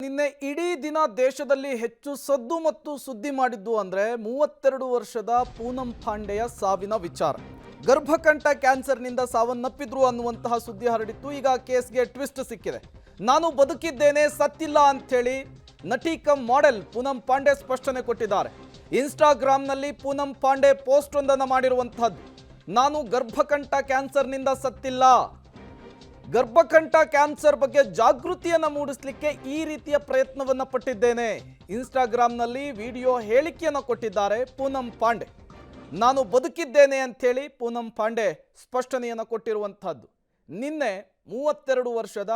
ನಿನ್ನೆ ಇಡೀ ದಿನ ದೇಶದಲ್ಲಿ ಹೆಚ್ಚು ಸದ್ದು ಮತ್ತು ಸುದ್ದಿ ಮಾಡಿದ್ದು ಅಂದ್ರೆ 32 ವರ್ಷದ ಪೂನಂ ಪಾಂಡೆಯ ಸಾವಿನ ವಿಚಾರ. ಗರ್ಭಕಂಠ ಕ್ಯಾನ್ಸರ್ನಿಂದ ಸಾವನ್ನಪ್ಪಿದ್ರು ಅನ್ನುವಂತಹ ಸುದ್ದಿ ಹರಡಿತ್ತು. ಈಗ ಕೇಸ್ಗೆ ಟ್ವಿಸ್ಟ್ ಸಿಕ್ಕಿದೆ. ನಾನು ಬದುಕಿದ್ದೇನೆ, ಸತ್ತಿಲ್ಲ ಅಂತ ಹೇಳಿ ನಟಿ ಕಮ್ ಮಾಡೆಲ್ ಪೂನಂ ಪಾಂಡೆ ಸ್ಪಷ್ಟನೆ ಕೊಟ್ಟಿದ್ದಾರೆ. ಇನ್ಸ್ಟಾಗ್ರಾಮ್ನಲ್ಲಿ ಪೂನಂ ಪಾಂಡೆ ಪೋಸ್ಟ್ ಒಂದನ್ನು ಮಾಡಿರುವಂತಹದ್ದು, ನಾನು ಗರ್ಭಕಂಠ ಕ್ಯಾನ್ಸರ್ನಿಂದ ಸತ್ತಿಲ್ಲ, ಗರ್ಭಕಂಠ ಕ್ಯಾನ್ಸರ್ ಬಗ್ಗೆ ಜಾಗೃತಿಯನ್ನು ಮೂಡಿಸಲಿಕ್ಕೆ ಈ ರೀತಿಯ ಪ್ರಯತ್ನವನ್ನು ಪಟ್ಟಿದ್ದೇನೆ. ಇನ್ಸ್ಟಾಗ್ರಾಮ್ನಲ್ಲಿ ವಿಡಿಯೋ ಹೇಳಿಕೆಯನ್ನು ಕೊಟ್ಟಿದ್ದಾರೆ ಪೂನಂ ಪಾಂಡೆ. ನಾನು ಬದುಕಿದ್ದೇನೆ ಅಂಥೇಳಿ ಪೂನಂ ಪಾಂಡೆ ಸ್ಪಷ್ಟನೆಯನ್ನು ಕೊಟ್ಟಿರುವಂತಹದ್ದು. ನಿನ್ನೆ 32 ವರ್ಷದ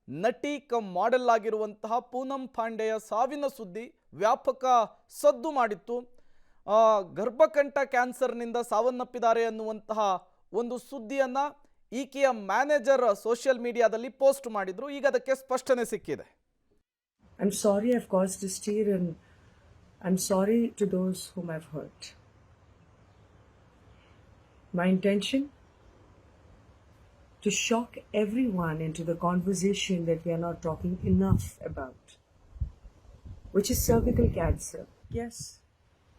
ನಟಿ ಕಮ್ ಮಾಡೆಲ್ ಆಗಿರುವಂತಹ ಪೂನಂ ಪಾಂಡೆಯ ಸಾವಿನ ಸುದ್ದಿ ವ್ಯಾಪಕ ಸದ್ದು ಮಾಡಿತ್ತು. ಗರ್ಭಕಂಠ ಕ್ಯಾನ್ಸರ್ನಿಂದ ಸಾವನ್ನಪ್ಪಿದ್ದಾರೆ ಅನ್ನುವಂತಹ ಒಂದು ಸುದ್ದಿಯನ್ನು ಈಕೆಯ ಮ್ಯಾನೇಜರ್ ಸೋಷಿಯಲ್ ಮೀಡಿಯಾದಲ್ಲಿ ಪೋಸ್ಟ್ ಮಾಡಿದ್ರು. ಈಗ ಅದಕ್ಕೆ ಸ್ಪಷ್ಟನೆ ಸಿಕ್ಕಿದೆ. I'm sorry I've caused this tear and I'm sorry to those whom I've hurt. My intention to shock everyone into the conversation that we are not talking enough about, which is cervical cancer. Yes,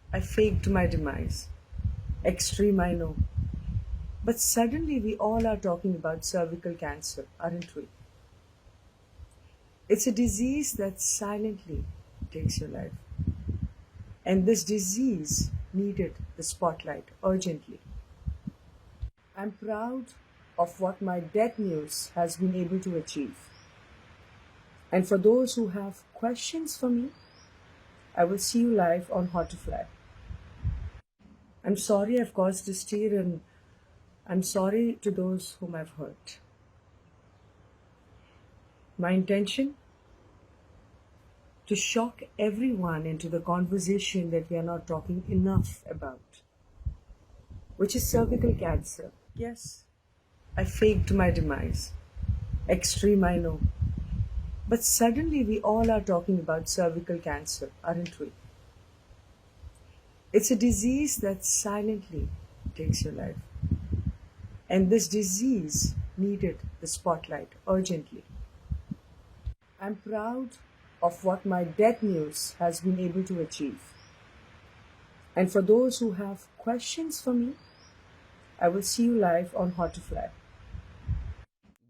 I faked my demise. Extreme, I know. But suddenly we all are talking about cervical cancer, aren't we? It's a disease that silently takes your life. And this disease needed the spotlight urgently. I'm proud of what my death news has been able to achieve. And for those who have questions for me, I will see you live on Hot to Fly. I'm sorry I've caused this tear and I'm sorry to those whom I've hurt. My intention to shock everyone into the conversation that we are not talking enough about, which is cervical cancer. Yes, I faked my demise. Extreme, I know. But suddenly we all are talking about cervical cancer, aren't we? It's a disease that silently takes your life. And this disease needed the spotlight urgently. I'm proud of what my death news has been able to achieve. And for those who have questions for me, I will see you live on Hot to Fly.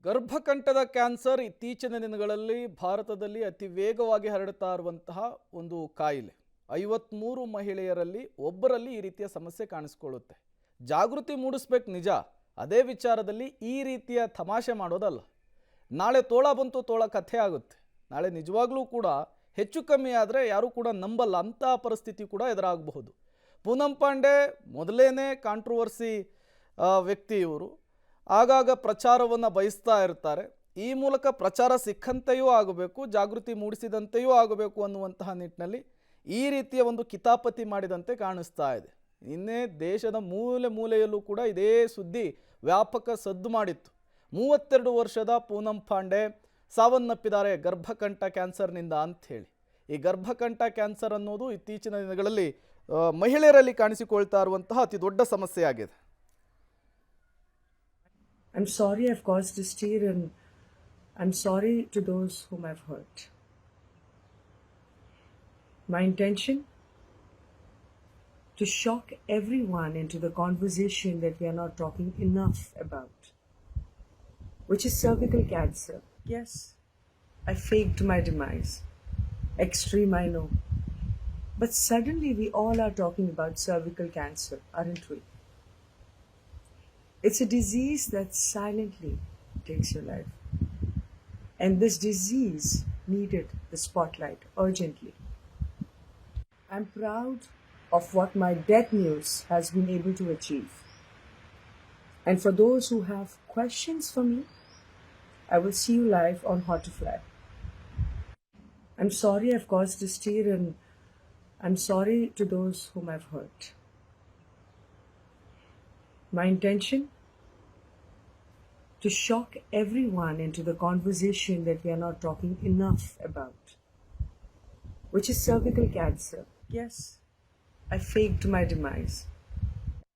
ಗರ್ಭಕಂಠದ cancer ಇತ್ತೀಚಿನ ದಿನಗಳಲ್ಲಿ ಭಾರತದಲ್ಲಿ ಅತಿ ವೇಗವಾಗಿ ಹರಡುತ್ತಾ ಇರುವಂತಹ ಒಂದು ಕಾಯಿಲೆ. 53 ಮಹಿಳೆಯರಲ್ಲಿ ಒಬ್ಬರಲ್ಲಿ ಈ ರೀತಿಯ ಸಮಸ್ಯೆ ಕಾಣಿಸ್ಕೊಳ್ಳುತ್ತೆ. ಜಾಗೃತಿ ಮೂಡಿಸ್ಬೇಕು ನಿಜ, ಅದೇ ವಿಚಾರದಲ್ಲಿ ಈ ರೀತಿಯ ತಮಾಷೆ ಮಾಡೋದಲ್ಲ. ನಾಳೆ ತೋಳ ಬಂತು ತೋಳ ಕಥೆ ಆಗುತ್ತೆ. ನಾಳೆ ನಿಜವಾಗ್ಲೂ ಕೂಡ ಹೆಚ್ಚು ಕಮ್ಮಿ ಆದರೆ ಯಾರೂ ಕೂಡ ನಂಬಲ್ಲ, ಅಂಥ ಪರಿಸ್ಥಿತಿ ಕೂಡ ಎದುರಾಗಬಹುದು. ಪೂನಂ ಪಾಂಡೆ ಮೊದಲೇನೇ ಕಾಂಟ್ರವರ್ಸಿ ವ್ಯಕ್ತಿ. ಇವರು ಆಗಾಗ ಪ್ರಚಾರವನ್ನು ಬಯಸ್ತಾ ಇರ್ತಾರೆ. ಈ ಮೂಲಕ ಪ್ರಚಾರ ಸಿಕ್ಕಂತೆಯೂ ಆಗಬೇಕು, ಜಾಗೃತಿ ಮೂಡಿಸಿದಂತೆಯೂ ಆಗಬೇಕು ಅನ್ನುವಂತಹ ನಿಟ್ಟಿನಲ್ಲಿ ಈ ರೀತಿಯ ಒಂದು ಕಿತಾಪತಿ ಮಾಡಿದಂತೆ ಕಾಣಿಸ್ತಾ ಇದೆ. ನಿನ್ನೆ ದೇಶದ ಮೂಲೆ ಮೂಲೆಯಲ್ಲೂ ಕೂಡ ಇದೇ ಸುದ್ದಿ ವ್ಯಾಪಕ ಸದ್ದು ಮಾಡಿತ್ತು. 32 ವರ್ಷದ ಪೂನಂ ಪಾಂಡೆ ಸಾವನ್ನಪ್ಪಿದ್ದಾರೆ ಗರ್ಭಕಂಠ ಕ್ಯಾನ್ಸರ್ನಿಂದ ಅಂಥೇಳಿ. ಈ ಗರ್ಭಕಂಠ ಕ್ಯಾನ್ಸರ್ ಅನ್ನೋದು ಇತ್ತೀಚಿನ ದಿನಗಳಲ್ಲಿ ಮಹಿಳೆಯರಲ್ಲಿ ಕಾಣಿಸಿಕೊಳ್ತಾ ಇರುವಂತಹ ಅತಿ ದೊಡ್ಡ ಸಮಸ್ಯೆಯಾಗಿದೆ. I'm sorry I've caused this tear and I'm sorry to those whom I've hurt. My intention to shock everyone into the conversation that we are not talking enough about, which is cervical cancer. Yes, I faked my demise. Extreme, I know. But suddenly we all are talking about cervical cancer, aren't we? It's a disease that silently takes your life. And this disease needed the spotlight urgently. I'm proud of what my death news has been able to achieve. And for those who have questions for me, I will see you live on Hot to Fly. I'm sorry I've caused this tear and I'm sorry to those whom I've hurt. My intention to shock everyone into the conversation that we are not talking enough about, which is cervical cancer. Yes, I faked my demise.